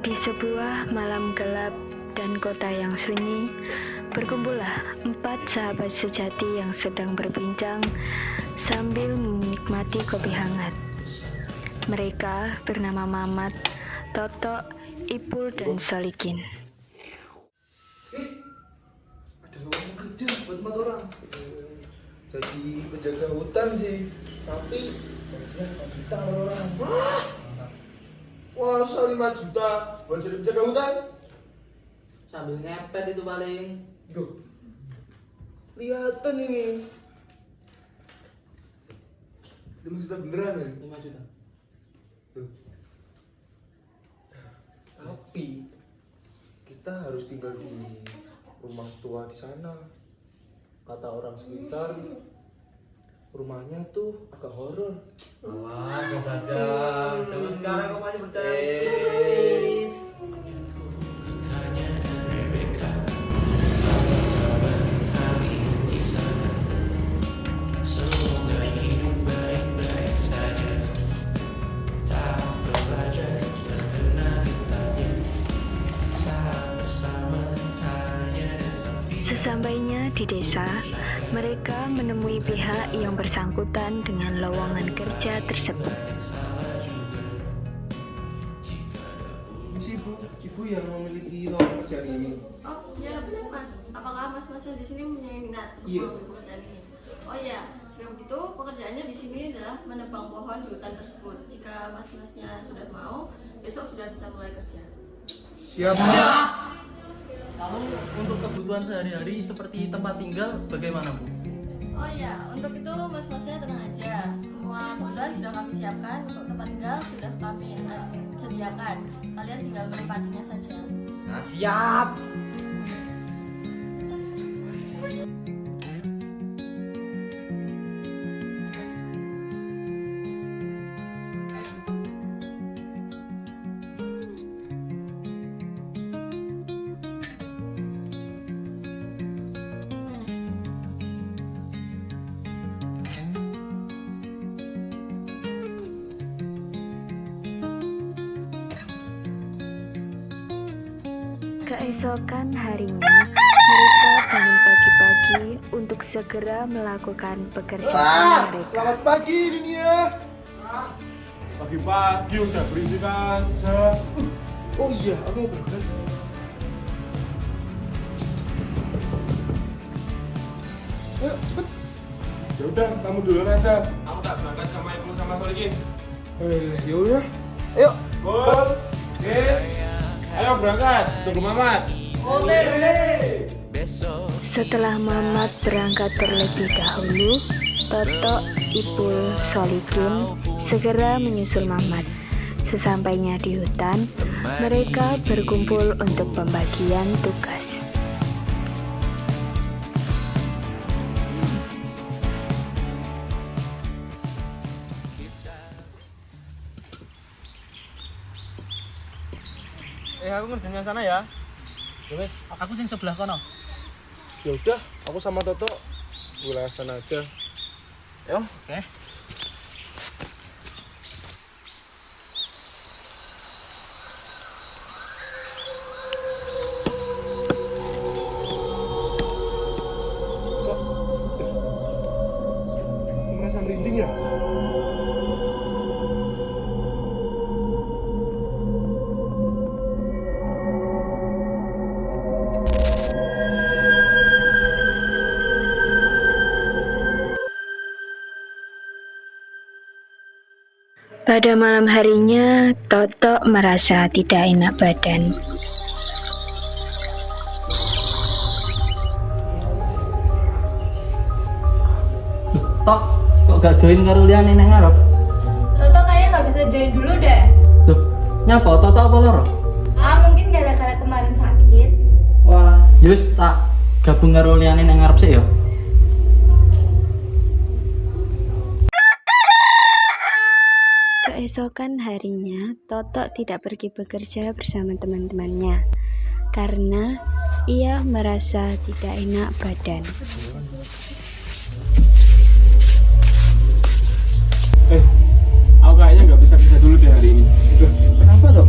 Di sebuah malam gelap dan kota yang sunyi, berkumpullah 4 sahabat sejati yang sedang berbincang sambil menikmati kopi hangat. Mereka bernama Mamat, Toto, Ipul, dan Solikin. Ada lowongan kerja buat 4 orang. Jadi penjaga hutan sih, tapi gajinya 4 juta per orang. Wah, 5 juta buat jadi penjaga hutan? Sambil ngepet itu paling. Duh, kelihatan ini 5 juta beneran ya? 5 juta. Tuh. Tapi kita harus tinggal di rumah tua di sana. Kata orang sekitar rumahnya tuh agak horor. Alah, biasa saja. Zaman sekarang kok masih percaya mistis. Sesampainya di desa, mereka menemui pihak yang bersangkutan dengan lowongan kerja tersebut. Misi ibu yang memiliki lowongan kerjaan ini. Oh iya mas, apakah mas-masnya di sini mempunyai minat Iya. untuk pekerjaan ini? Oh iya, jika begitu pekerjaannya di sini adalah menebang pohon di hutan tersebut. Jika mas-masnya sudah mau, besok sudah bisa mulai kerja. Siap. Lalu untuk kebutuhan sehari-hari seperti tempat tinggal bagaimana, Bu? Oh iya, untuk itu mas-masnya tenang aja. Semua kebutuhan sudah kami siapkan, untuk tempat tinggal sudah kami sediakan. Kalian tinggal menempatinya saja. Nah, siap. Keesokan harinya, mereka bangun pagi-pagi untuk segera melakukan pekerjaan mereka. Selamat pagi dunia. Pagi-pagi udah berisik aja. Oh iya, aku mau bergegas. Ayo cepet. Ya udah, kamu duluan aja. Aku tak berangkat sama Ibu sama Solikin. Ya udah. Ayo. Gol. Oke. Ayo berangkat. Tunggu Mamat. Setelah Mamat berangkat terlebih dahulu, Toto, Ipul, Solikin segera menyusul Mamat. Sesampainya di hutan, mereka berkumpul untuk pembagian tugas. Aku ngerjain sana ya. Ya wes, aku sing sebelah kono. Ya udah, aku sama Toto wilayah sana aja. Yo. Oke. Aku merasa merinding ya. Pada malam harinya, Toto merasa tidak enak badan. Tok, kok gak join karo liyane nang ngarep? Toto kayaknya nggak bisa join dulu deh. Loh, nyapa Toto apa loro? Mungkin gara-gara kemarin sakit. Walah, yus tak gabung karo liyane nang ngarep sik ya. Keesokan harinya, Toto tidak pergi bekerja bersama teman-temannya karena ia merasa tidak enak badan. Aku kayaknya nggak bisa kerja dulu deh hari ini. Kenapa toh?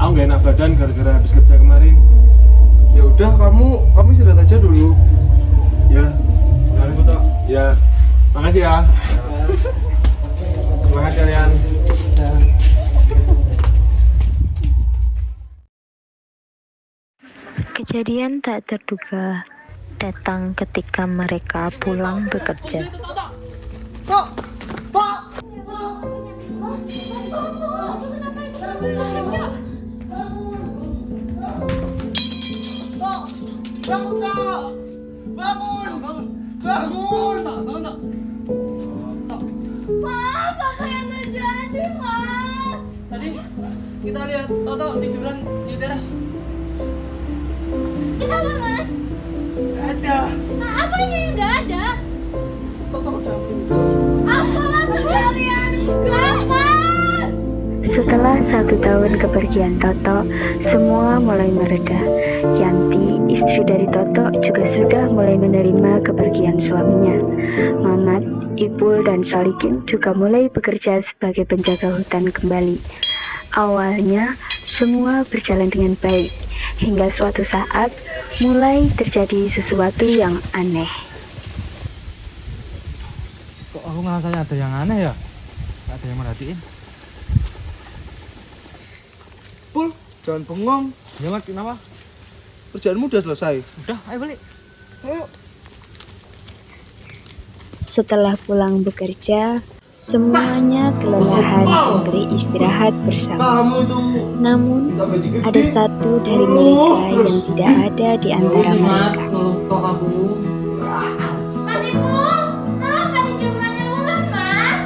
Aku nggak enak badan. badan gara-gara habis kerja kemarin. Ya udah, kamu istirahat aja dulu. Ya, aku tak. Ya, makasih ya. Semangat kalian. Kejadian tak terduga datang ketika mereka pulang bekerja. Mas, apa yang terjadi, Mas? Tadi kita lihat Toto tiduran di teras. Kenapa, Mas? Ada. Apanya yang nggak ada? Toto udah Apa maksud kalian? Mas! Setelah 1 tahun kepergian Toto, semua mulai mereda. Yanti, istri dari Toto, juga sudah mulai menerima kepergian suaminya. Mamat, Ipul, dan Solikin juga mulai bekerja sebagai penjaga hutan kembali. Awalnya, semua berjalan dengan baik, hingga suatu saat mulai terjadi sesuatu yang aneh. Kok aku ngerasanya ada yang aneh ya? Gak ada yang merhatiin. Pul, jangan bengong. Ya Mat, kenapa? Kerjaanmu udah selesai. Udah, ayo balik. Ayo. Setelah pulang bekerja, semuanya kelelahan dan beristirahat bersama. Kamu itu. Namun, Kita gaji gede. ada satu dari mereka yang tidak ada di antara mereka. Kok aku? Mas Ipul, tolong kasih jemurannya Wulan, Mas.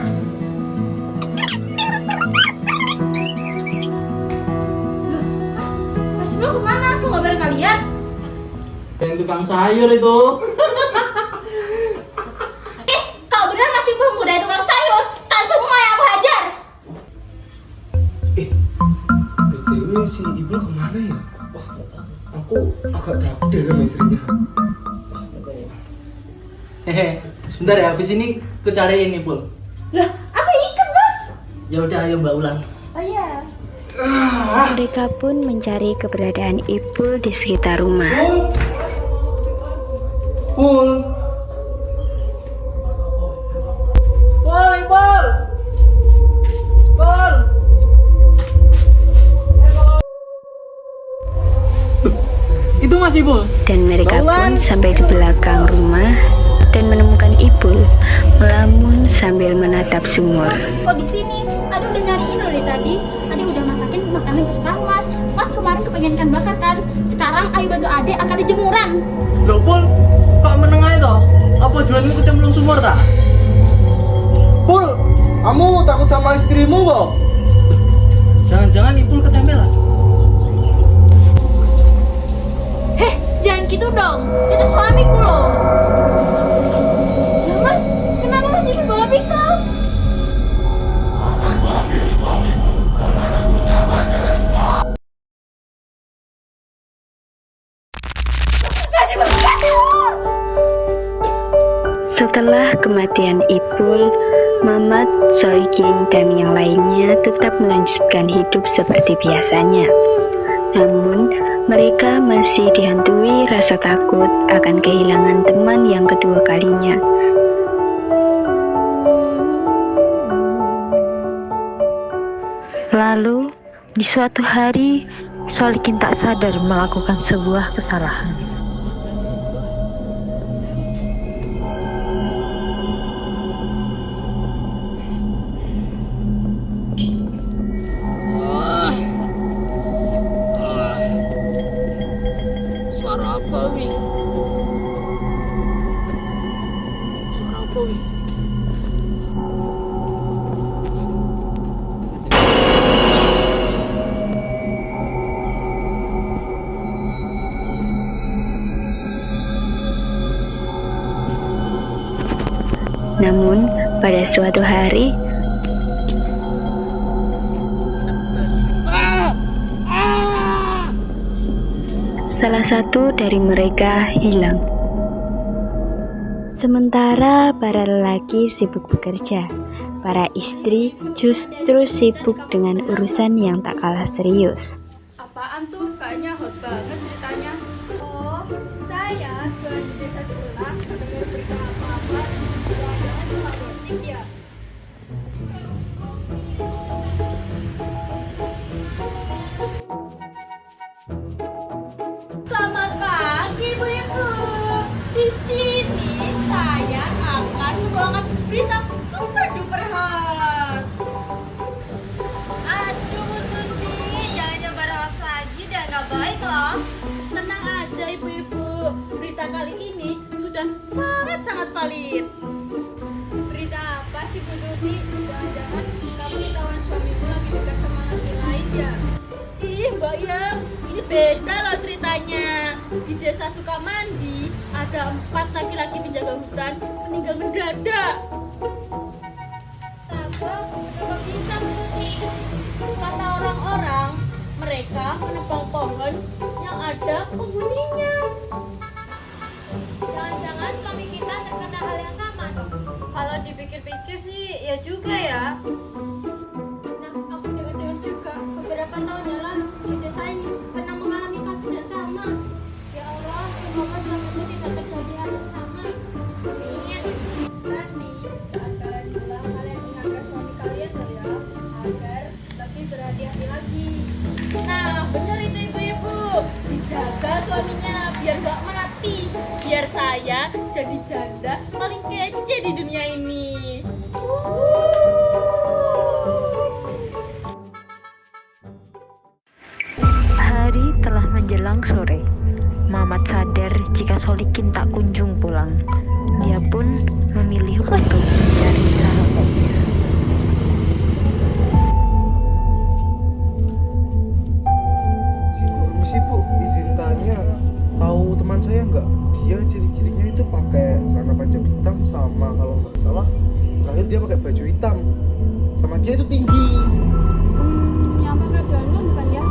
Mas Ipul kemana? Aku nggak bareng kalian. Yang tukang sayur itu. Kalau benar Mas Ipul muda tukang sayur, kan semua yang aku hajar. BTW si Ibu kemana ya? Wah, aku agak takut deh sama istrinya. Hehe, sebentar ya, habis ini ku cariin nih, Pul. Lah, aku ikut, Mas. Ya udah, ayo Mbak Ulan. Oh iya. Mereka pun mencari keberadaan Ipul di sekitar rumah. Pul. Pul, Pul. Pul. Itu masih Pul. Dan mereka Bauan. pun sampai di belakang rumah dan menemukan Ipul melamun sambil menatap sumur. Mas, kok di sini? Aduh, udah nyariin loh dari tadi. Tadi udah masakin makanan kesukaan Mas. Mas kemarin kepengen ikan bakar kan? Sekarang ayo bantu adek angkat jemuran. Loh, Pul. Kok menengah itu? Apa jualanmu kecemplung sumur tak? Pul, kamu takut sama istrimu, Bob? Jangan-jangan Ipul ketempelan. Heh, jangan gitu dong. Itu suamiku loh. Lah Mas, kenapa Mas Ipul bawa pisau? Mas Ipul, Setelah kematian Ipul, Mamat, Solikin, dan yang lainnya tetap melanjutkan hidup seperti biasanya. Namun, mereka masih dihantui rasa takut akan kehilangan teman yang kedua kalinya. Lalu, di suatu hari, Solikin tak sadar melakukan sebuah kesalahan. Suara apa, Wi? Suara apa, Wi? Namun, pada suatu hari, salah satu dari mereka hilang. Sementara para lelaki sibuk bekerja, para istri justru sibuk dengan urusan yang tak kalah serius. Apaan tuh? Kayaknya hot banget ceritanya. Oh, saya jualan di desa sebelah, dengar berita apa-apa, jangan-jangan cuma gosip ya. Selamat pagi ibu-ibu. Di sini saya akan membawakan berita super duper hot. Aduh Tuti, jangan nyebar hoax lagi dan gak baik loh. Tenang aja ibu-ibu, berita kali ini sudah sangat-sangat valid. Berita apa sih Bu Tuti? Jangan-jangan kamu ketahuan suamimu lagi dekat sama laki lain ya? Ih Mbak Yang, ini beda loh ceritanya. Di desa Sukamandi ada 4 laki-laki penjaga hutan meninggal mendadak. Astaga, kenapa bisa begitu? Kata orang-orang, mereka menebang pohon yang ada penghuninya. Jangan-jangan suami kita terkena hal yang sama dong. Kalau dipikir-pikir sih, ya juga ya. Nah, aku dengar-dengar juga beberapa tahun yang lalu di desa ini pernah mengalami kasus yang sama. Ya Allah, semoga suamiku tidak terjadi hal yang sama. Amin. Nanti saat kalian pulang, kalian ingatkan suami kalian loh ya, agar lebih berhati-hati lagi. Nah, benar itu ibu-ibu. Dijaga suaminya biar gak mati. Biar saya jadi janda paling kece di dunia ini. Hari telah menjelang sore. Mamat sadar jika Solikin tak kunjung pulang. Dia pun memilih untuk mencari sahabatnya. Permisi Bu, izin tanya, tahu teman saya nggak? Dia ciri-cirinya itu pakai celana panjang hitam sama kalau nggak salah terakhir dia pakai baju hitam, sama dia itu tinggi. Yang pakai dandan bukan ya?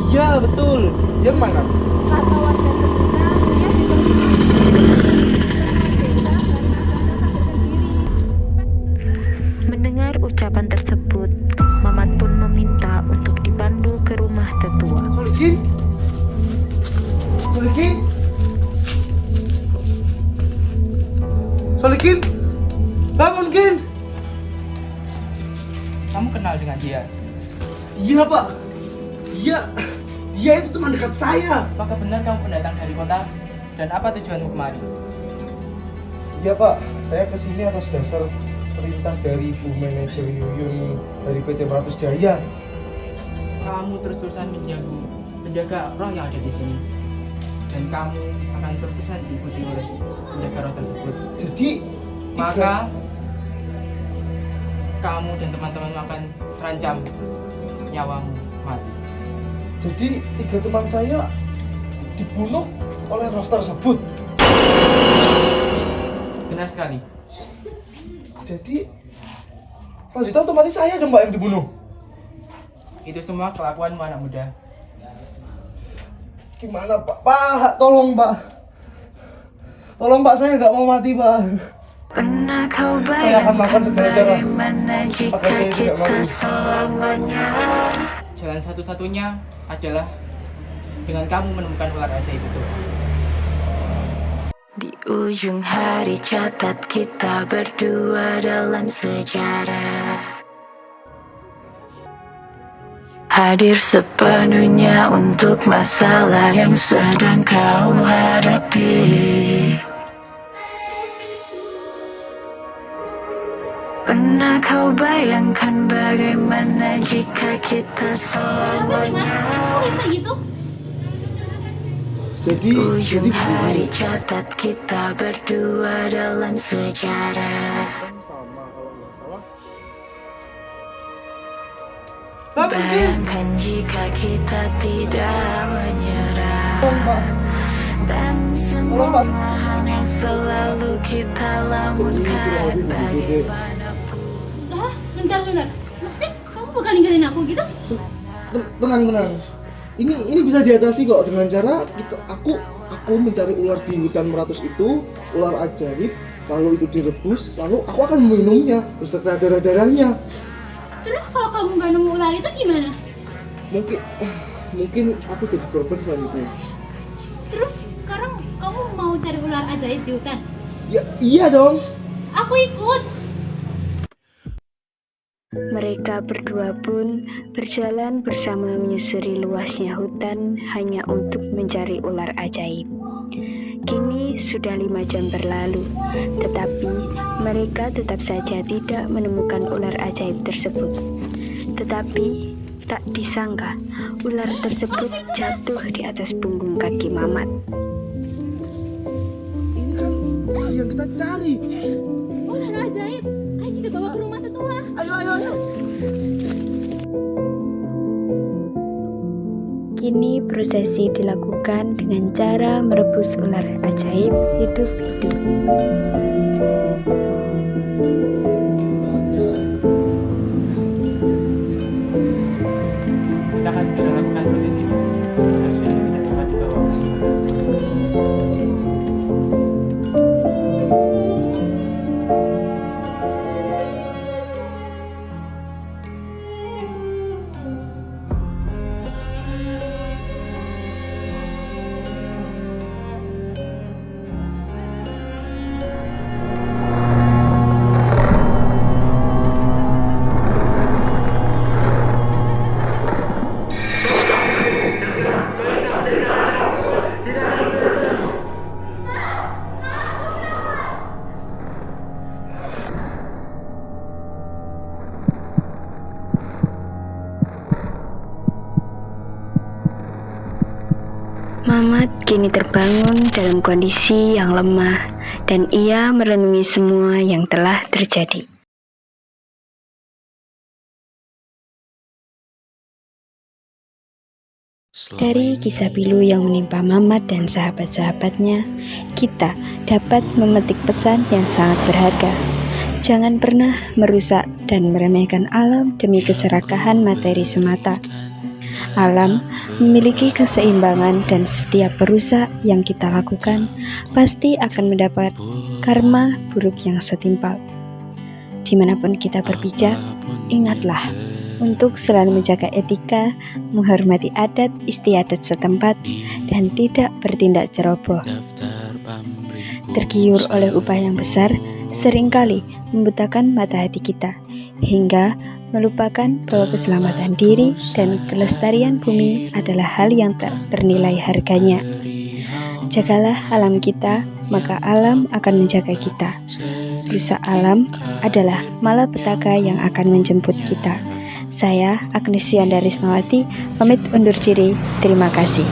Iya betul. Dia mana? Kata warga sekitar, dia Mendengar ucapan tersebut, Mamat pun meminta untuk dipandu ke rumah tetua. Solikin? Solikin? Solikin? Bangun Kin! Kamu kenal dengan dia? Iya Pak. Dia itu teman dekat saya. Apakah benar kamu pendatang dari kota? Dan apa tujuanmu kemari? Iya Pak, saya kesini atas dasar perintah dari Bu Manajer Yuyun dari PT Meratus Jaya. Kamu terus-terusan menjaga orang yang ada di sini. Dan kamu akan terus-terusan diikuti oleh penjaga orang tersebut. Jadi Maka kamu dan teman-teman akan terancam nyawamu mati. Jadi 3 teman saya dibunuh oleh roh tersebut. Benar sekali. Jadi selanjutnya otomatis saya dong Mbak yang dibunuh. Itu semua kelakuanmu anak muda. Gimana Pak? Pak, tolong Pak. Tolong Pak, saya nggak mau mati Pak. Pernah kau Saya akan melakukan bayangkan segala cara bagaimana jika agar saya tidak kita mati. selamanya Jalan satu-satunya adalah dengan kamu menemukan ular ajaib itu. di ujung hari catat kita berdua dalam sejarah. Hadir sepenuhnya untuk masalah yang sedang kau hadapi. Pernah kau bayangkan bagaimana jika kita Apa sih mas? selamanya Kok bisa gitu? Jadi ujung hari begini. catat kita berdua dalam sejarah. Sama kalau nggak salah. Bangun Kin. Bayangkan jika kita tidak menyerah Tolong Pak. dan Tolong, Pak. semua hanya selalu kita lamunkan bagaimanapun. Hah? Sebentar. Maksudnya kamu bakal ninggalin aku gitu? Tenang. Ini bisa diatasi kok dengan cara aku mencari ular di hutan Meratus itu, ular ajaib, lalu itu direbus, lalu aku akan meminumnya beserta darah-darahnya. Terus kalau kamu nggak nemu ular itu gimana? mungkin aku jadi korban selanjutnya. Terus sekarang kamu mau cari ular ajaib di hutan? Ya iya dong. Aku ikut. Mereka berdua pun berjalan bersama menyusuri luasnya hutan hanya untuk mencari ular ajaib. Kini sudah 5 jam berlalu, tetapi mereka tetap saja tidak menemukan ular ajaib tersebut. Tetapi tak disangka, ular tersebut jatuh di atas punggung kaki Mamat. Ini kan ular yang kita cari. Ular ajaib. Ayo kita bawa ke rumah tetua. Ayo. Kini prosesi dilakukan dengan cara merebus ular ajaib hidup-hidup. Kita akan segera lakukan proses ini. Harusnya tidak cepat dibawa ke rumah tersebut. Mamat kini terbangun dalam kondisi yang lemah dan ia merenungi semua yang telah terjadi. Dari kisah pilu yang menimpa Mamat dan sahabat-sahabatnya, kita dapat memetik pesan yang sangat berharga. Jangan pernah merusak dan meremehkan alam demi keserakahan materi semata. Alam memiliki keseimbangan dan setiap perusak yang kita lakukan pasti akan mendapat karma buruk yang setimpal. Dimanapun kita berpijak, ingatlah untuk selalu menjaga etika, menghormati adat istiadat setempat, dan tidak bertindak ceroboh. Tergiur oleh upah yang besar, seringkali membutakan mata hati kita, hingga melupakan bahwa keselamatan diri dan kelestarian bumi adalah hal yang tak ternilai harganya. Jagalah alam kita, maka alam akan menjaga kita. Rusak alam adalah malapetaka yang akan menjemput kita. Saya, Agnesia Rismawati, pamit undur diri. Terima kasih.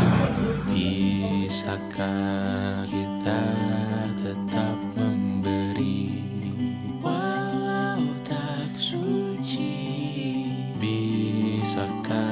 Bisakah kita tetap memberi walau tak suci? Bisakah